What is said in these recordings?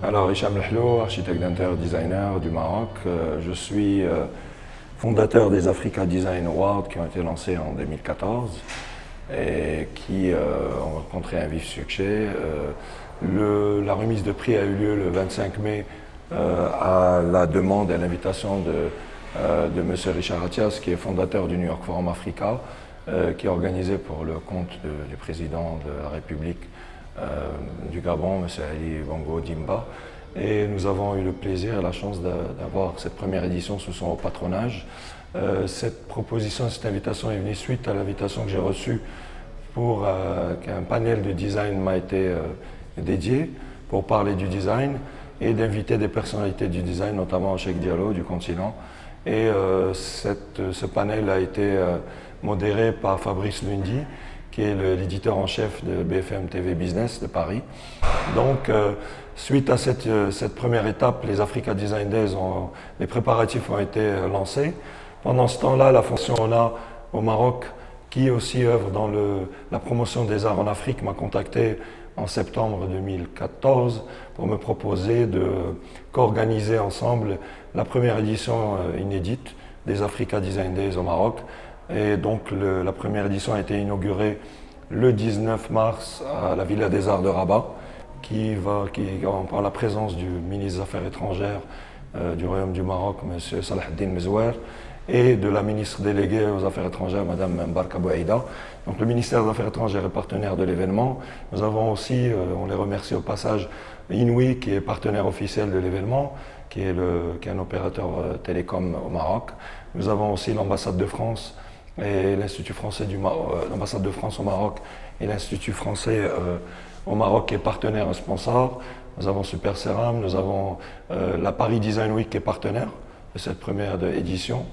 Alors, Hicham Lehlo, architecte d'intérieur designer du Maroc. Je suis fondateur des Africa Design Awards qui ont été lancés en 2014 et qui ont rencontré un vif succès. La remise de prix a eu lieu le 25 mai à la demande et à l'invitation de M. Richard Attias, qui est fondateur du New York Forum Africa, qui est organisé pour le compte du président de la République du Gabon, M. Ali Bongo Dimba. Et nous avons eu le plaisir et la chance d'avoir cette première édition sous son haut patronage. Cette proposition, cette invitation est venue suite à l'invitation que j'ai reçue pour qu'un panel de design m'a été dédié pour parler du design et d'inviter des personnalités du design, notamment Cheikh Diallo du continent. Et ce panel a été modéré par Fabrice Lundy, qui est l'éditeur en chef de BFM TV Business de Paris. Donc, suite à cette première étape, les Africa Design Days, les préparatifs ont été lancés. Pendant ce temps-là, la Fondation ONA au Maroc, qui aussi œuvre dans la promotion des arts en Afrique, m'a contacté en septembre 2014 pour me proposer de co-organiser ensemble la première édition inédite des Africa Design Days au Maroc. Et donc la première édition a été inaugurée le 19 mars à la Villa des Arts de Rabat, par la présence du ministre des Affaires étrangères du Royaume du Maroc, M. Salah Eddine Mezouer, et de la ministre déléguée aux Affaires étrangères, Mme Mbarka Bouaïda. Donc le ministère des Affaires étrangères est partenaire de l'événement. Nous avons aussi, on les remercie au passage, Inouï, qui est partenaire officiel de l'événement, qui est un opérateur télécom au Maroc. Nous avons aussi l'ambassade de France et l'Institut français l'ambassade de France au Maroc et l'Institut français au Maroc qui est partenaire et sponsor. Nous avons Super Ceram, nous avons la Paris Design Week qui est partenaire de cette première édition.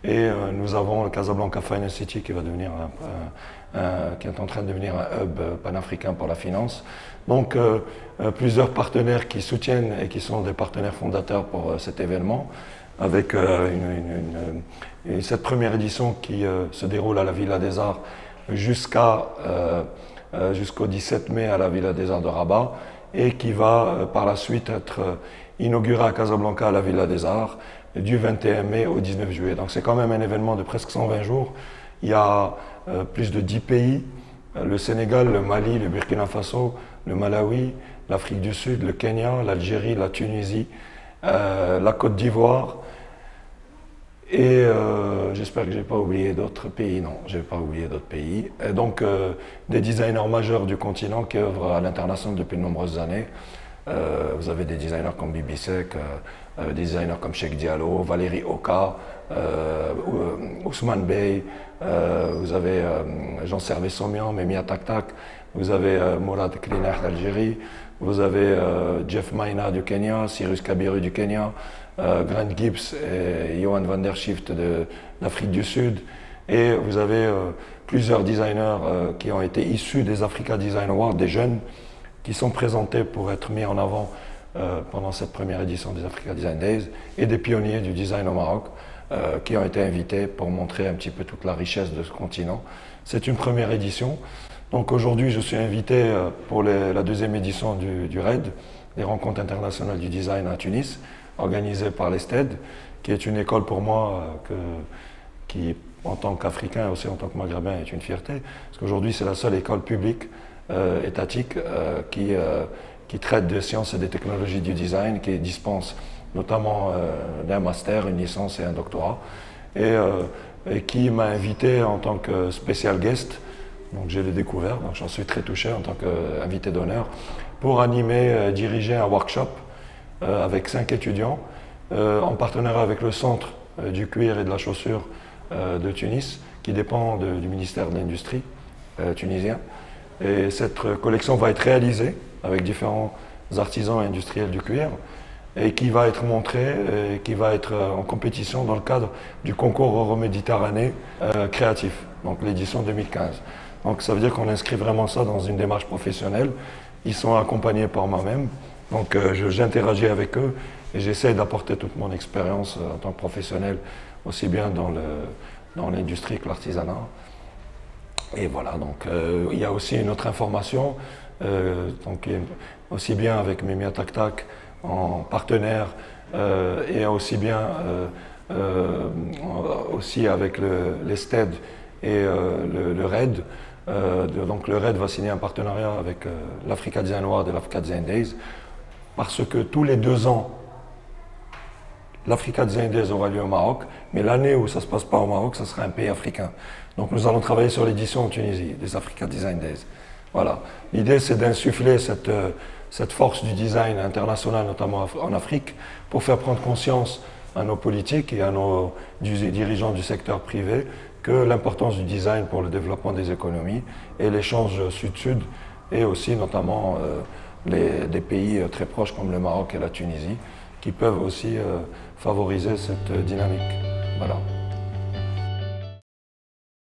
Et nous avons le Casablanca Finance City qui qui est en train de devenir un hub panafricain pour la finance. Donc plusieurs partenaires qui soutiennent et qui sont des partenaires fondateurs pour cet événement, avec cette première édition qui se déroule à la Villa des Arts jusqu'au 17 mai à la Villa des Arts de Rabat et qui va par la suite être inaugurée à Casablanca à la Villa des Arts du 21 mai au 19 juillet. Donc c'est quand même un événement de presque 120 jours. Il y a plus de 10 pays, le Sénégal, le Mali, le Burkina Faso, le Malawi, l'Afrique du Sud, le Kenya, l'Algérie, la Tunisie, la Côte d'Ivoire. Et j'espère que je n'ai pas oublié d'autres pays. Non, je n'ai pas oublié d'autres pays. Et donc, des designers majeurs du continent qui œuvrent à l'international depuis de nombreuses années. Vous avez des designers comme Bibi Sek, des designers comme Cheikh Diallo, Valérie Oka, Ousmane Bey, vous avez Jean-Servé Somian, Memia Tak, vous avez Mourad Klinah d'Algérie, vous avez Jeff Maina du Kenya, Cyrus Kabiru du Kenya, Grant Gibbs et Johan van der Schift d'Afrique du Sud. Et vous avez plusieurs designers qui ont été issus des Africa Design Awards, des jeunes qui sont présentés pour être mis en avant pendant cette première édition des Africa Design Days, et des pionniers du design au Maroc qui ont été invités pour montrer un petit peu toute la richesse de ce continent. C'est une première édition. Donc aujourd'hui, je suis invité pour la deuxième édition du RAID, les Rencontres internationales du design à Tunis, organisée par l'ESTED, qui est une école pour moi qui, en tant qu'Africain et aussi en tant que Maghrébin, est une fierté. Parce qu'aujourd'hui, c'est la seule école publique étatique qui traite des sciences et des technologies du design, qui dispense notamment d'un master, une licence et un doctorat, et qui m'a invité en tant que spécial guest. Donc je l'ai découvert, donc j'en suis très touché en tant qu'invité d'honneur, pour animer, diriger un workshop avec 5 étudiants, en partenariat avec le Centre du cuir et de la chaussure de Tunis, qui dépend du ministère de l'Industrie tunisien. Et cette collection va être réalisée avec différents artisans et industriels du cuir, et qui va être montrée et qui va être en compétition dans le cadre du concours Euroméditerranée créatif, donc l'édition 2015. Donc ça veut dire qu'on inscrit vraiment ça dans une démarche professionnelle. Ils sont accompagnés par moi-même, donc j'interagis avec eux et j'essaie d'apporter toute mon expérience en tant que professionnel, aussi bien dans l'industrie que l'artisanat. Et voilà, donc il y a aussi une autre information, donc aussi bien avec Memia Tak, en partenaire et aussi bien aussi avec les STED et le RAID. Donc le RAID va signer un partenariat avec l'Africa Design Award et l'Africa Design Days parce que tous les 2 ans, l'Africa Design Days aura lieu au Maroc, mais l'année où ça ne se passe pas au Maroc, ça sera un pays africain. Donc nous allons travailler sur l'édition en Tunisie des Africa Design Days. Voilà. L'idée, c'est d'insuffler cette force du design international, notamment en Afrique, pour faire prendre conscience à nos politiques et à nos dirigeants du secteur privé que l'importance du design pour le développement des économies et l'échange sud-sud et aussi notamment des pays très proches comme le Maroc et la Tunisie qui peuvent aussi favoriser cette dynamique. Voilà.